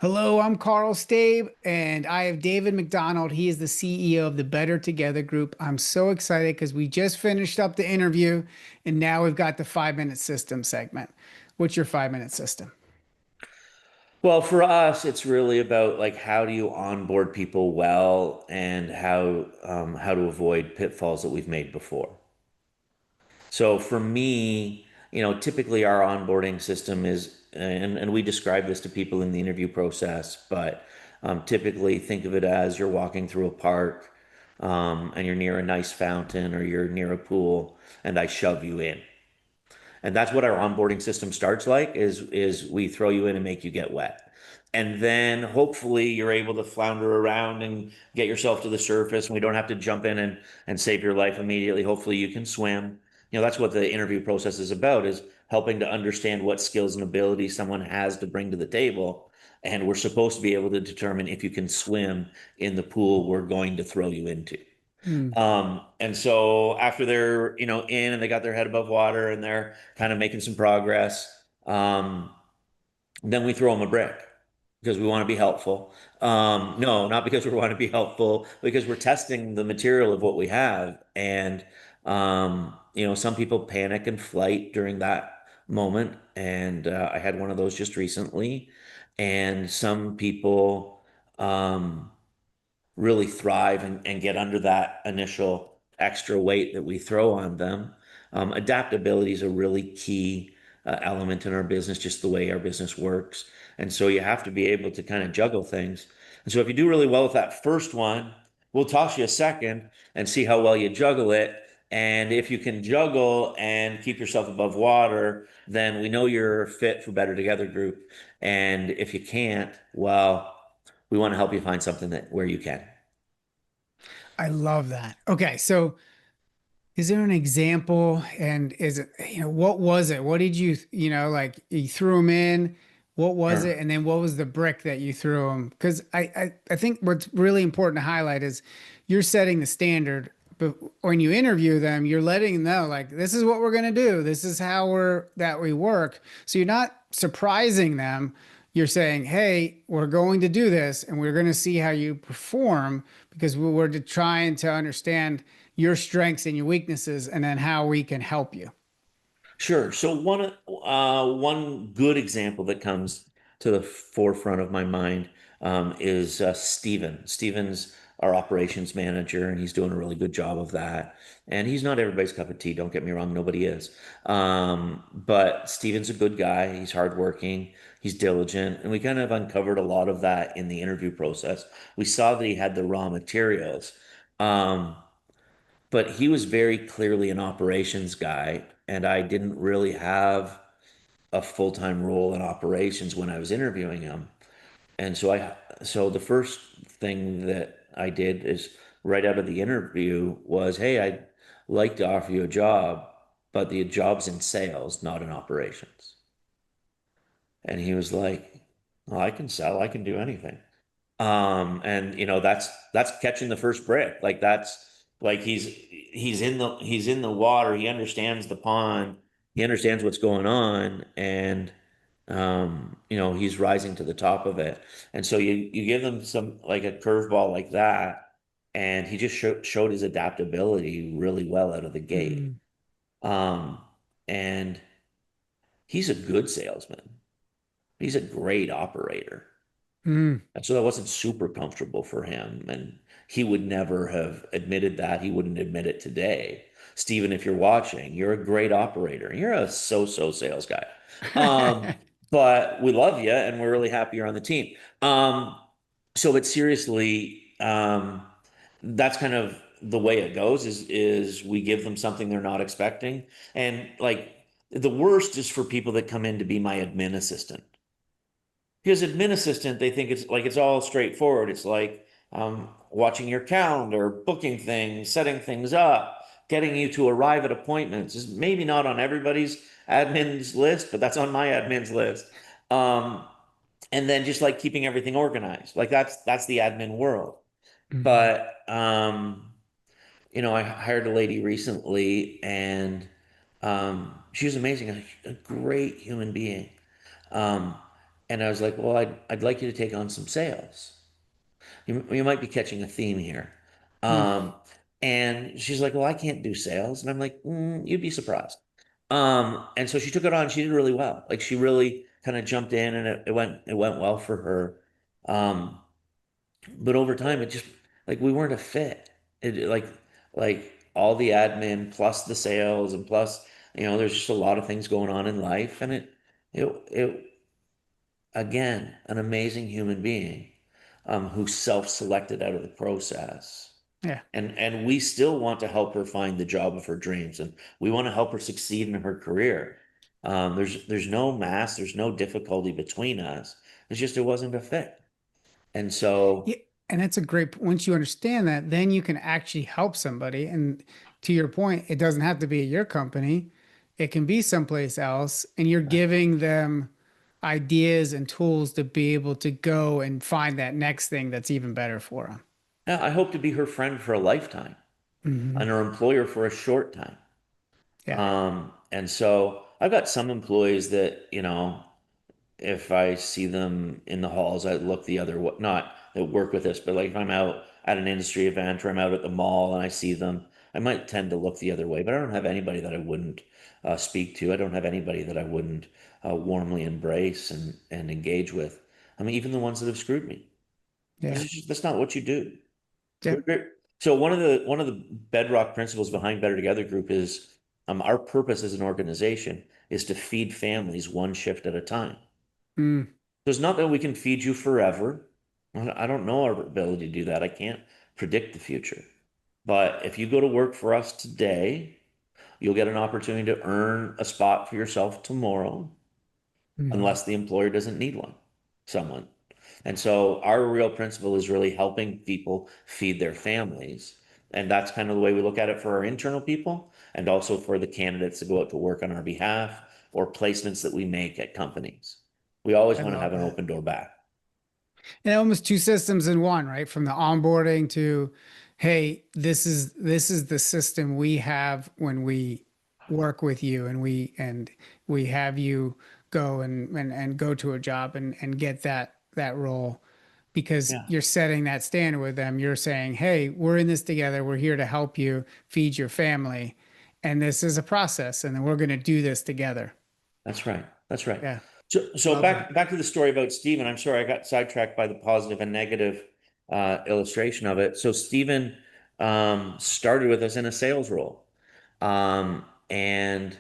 Hello, I'm Carl Stabe, and I have David McDonald. He is the CEO of the Better Together Group. I'm so excited because we just finished up the interview, and now we've got the 5 minute system segment. What's your 5 minute system? Well, for us, it's really about like how do you onboard people well and how to avoid pitfalls that we've made before. So for me, typically our onboarding system is, and we describe this to people in the interview process, but typically think of it as you're walking through a park, and you're near a nice fountain or you're near a pool, and I shove you in. And that's what our onboarding system starts like is we throw you in and make you get wet. And then hopefully you're able to flounder around and get yourself to the surface and we don't have to jump in and save your life immediately. Hopefully you can swim. That's what the interview process is about, is helping to understand what skills and abilities someone has to bring to the table. And we're supposed to be able to determine if you can swim in the pool we're going to throw you into. Hmm. And so after they're, in and they got their head above water and they're kind of making some progress, then we throw them a brick because we want to be helpful. No, not because we want to be helpful, because we're testing the material of what we have. And, some people panic and flight during that moment. And I had one of those just recently. And some people, really thrive and get under that initial extra weight that we throw on them. Adaptability is a really key element in our business, just the way our business works. And so you have to be able to kind of juggle things. And so if you do really well with that first one, we'll toss you a second and see how well you juggle it. And if you can juggle and keep yourself above water, then we know you're fit for Better Together Group. And if you can't, well, we want to help you find something that where you can. I love that. Okay, so is there an example? And is it, what was it? What did you, like you threw him in? What was it? Sure. And then what was the brick that you threw him? Because I think what's really important to highlight is you're setting the standard, but when you interview them, you're letting them know, like, this is what we're going to do. This is how we work. So you're not surprising them. You're saying, hey, we're going to do this and we're going to see how you perform because we're trying to understand your strengths and your weaknesses and then how we can help you. Sure. So one good example that comes to the forefront of my mind is Steven. Steven's our operations manager, and he's doing a really good job of that. And he's not everybody's cup of tea. Don't get me wrong, nobody is. But Steven's a good guy. He's hardworking. He's diligent, and we kind of uncovered a lot of that in the interview process. We saw that he had the raw materials. Um, but he was very clearly an operations guy, and I didn't really have a full-time role in operations when I was interviewing him. And so the first thing that I did is right out of the interview was, hey, I'd like to offer you a job, but the job's in sales, not in operations. And he was like, well, I can sell, I can do anything. And that's catching the first brick. Like that's like he's in the water. He understands the pond. He understands what's going on, and he's rising to the top of it. And so you give him some like a curveball like that, and he just showed his adaptability really well out of the gate. Mm, Um, and he's a good salesman. He's a great operator. mm. And so that wasn't super comfortable for him. And he would never have admitted that. He wouldn't admit it today. Stephen, if you're watching, you're a great operator. You're a so-so sales guy. Um, but we love you and we're really happy you're on the team. But seriously, that's kind of the way it goes is we give them something they're not expecting. And like the worst is for people that come in to be my admin assistant. Because admin assistant, they think it's all straightforward. It's like watching your calendar, booking things, setting things up, getting you to arrive at appointments. Is maybe not on everybody's admin's list, but that's on my admin's list. Um, and then just like keeping everything organized, like that's the admin world. Mhm. But I hired a lady recently, and she was amazing, a great human being. Um, And I was like, well, I'd like you to take on some sales. You might be catching a theme here. Mm. Um, and she's like, well, I can't do sales. And I'm like, you'd be surprised. And so she took it on. She did really well. Like she really kind of jumped in and it went well for her. Um, but over time, it just like we weren't a fit. Like all the admin plus the sales and plus, there's just a lot of things going on in life. And it again, an amazing human being who self-selected out of the process. Yeah. And we still want to help her find the job of her dreams, and we want to help her succeed in her career. There's no mass, there's no difficulty between us. It's just it wasn't a fit. And Yeah, so, and that's a great, once you understand that, then you can actually help somebody. And to your point, it doesn't have to be at your company. It can be someplace else, and you're giving them ideas and tools to be able to go and find that next thing that's even better for them. yeah, I hope to be her friend for a lifetime and her employer for a short time. Yeah. And so I've got some employees that, if I see them in the halls, I look the other way, not that work with us, but like if I'm out at an industry event or I'm out at the mall and I see them, I might tend to look the other way, but I don't have anybody that I wouldn't speak to. I don't have anybody that I wouldn't warmly embrace and engage with. I mean, even the ones that have screwed me. Yeah. That's not what you do. Yep. So one of the bedrock principles behind Better Together Group is our purpose as an organization is to feed families one shift at a time. Mm. So it's not that we can feed you forever. I don't know our ability to do that. I can't predict the future. But if you go to work for us today, you'll get an opportunity to earn a spot for yourself tomorrow, Mhm. unless the employer doesn't need someone. And so our real principle is really helping people feed their families. And that's kind of the way we look at it for our internal people and also for the candidates that go out to work on our behalf or placements that we make at companies. We always I want to have love an that. open door back. And almost two systems in one, right? From the onboarding to, hey, this is the system we have when we work with you, and we have you go and go to a job and get that role, because Yeah, you're setting that standard with them. You're saying, hey, we're in this together. We're here to help you feed your family. And this is a process, and then we're going to do this together. that's right. That's right. Yeah. So Love that. back to the story about Stephen. I'm sorry I got sidetracked by the positive and negative illustration of it. So Stephen started with us in a sales role. And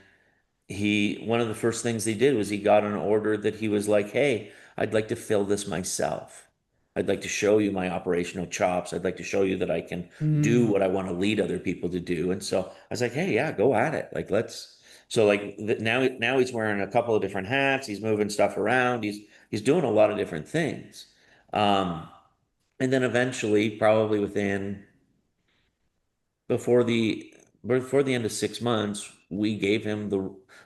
one of the first things he did was he got an order that he was like, hey, I'd like to fill this myself. I'd like to show you my operational chops. I'd like to show you that I can do Mm, what I want to lead other people to do. And so I was like, hey, yeah, go at it. Like, so like now he's wearing a couple of different hats. He's moving stuff around. He's doing a lot of different things. Um, and then eventually, probably before the before the end of 6 months, we gave him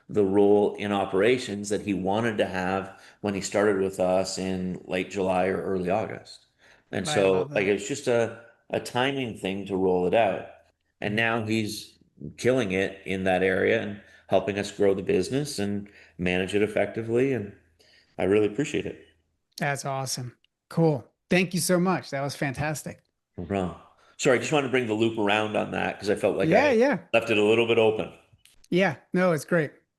the role in operations that he wanted to have when he started with us in late July or early August. And I so love like that. it's just a timing thing to roll it out. And now he's killing it in that area and helping us grow the business and manage it effectively. And I really appreciate it. That's awesome. Cool. Thank you so much. That was fantastic. No problem. Sorry, I just wanted to bring the loop around on that because I felt like Yeah, I yeah. left it a little bit open. Yeah. No, it's great.